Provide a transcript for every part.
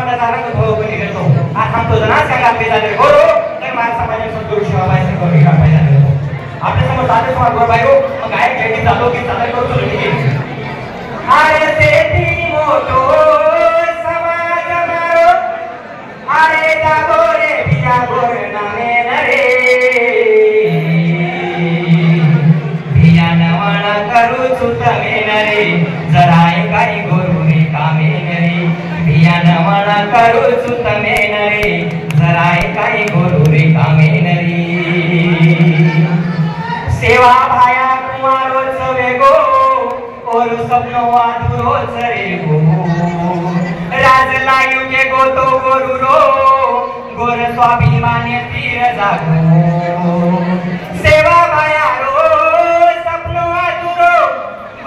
समाजाचा रंग थोडं घेतो आज सांगतो जना सांगा पे झाले गोरो तर माझ्या समाजात संतोष शिवाबाई गोरी का पाहिजे आपल्या समोर साधे समाज गोरबाई हो मग काय केली चालू की चालू करू तुला अरे सेठी मोठो समाज मारो अरे जागो रे बिया गोर नामे नरे बिया नवाना करू चुतमे नरे जरा काही गोरू रे कामे नरे बिया नवाना करू चुतमे नरे जरा काही गोरू रे कामे नरे सेवा भाया कुमारोच वेगो और सपनो अधूरो चरे गो राज लायू के गो तो गोरु रो गोर स्वाभिमानी तीर जागो सेवा भाया रो सपनो अधूरो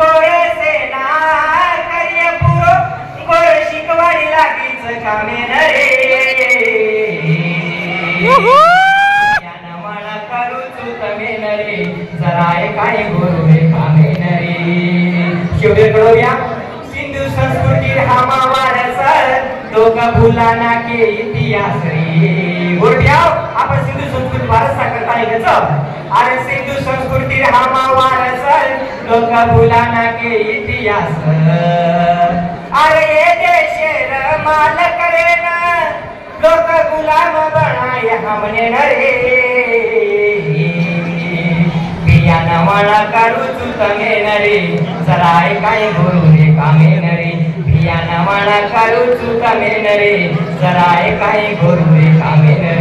गोर सेना कार्य पुरो गोर शिकवाडी लागीच कामे नरे जराय काय गोरू रे कामे नरे शेवटे कळूया सिंधू संस्कृती हामा वारस लोक भुलाना के इतिहास रे गोरड्याव आपण सिंधू संस्कृती वारस करता येतं अरे सिंधू संस्कृती हामा वारस लोक भुलाना के इतिहास अरे ये देशेर माल करेना लोक गुलाम बनाय हमने नरे नवाना काढू चुतमे नरे जराय काय गोरू रे कामे नरे भिया नवाना काढू चुतमे नरे जराय काय गोरू रे कामे नरे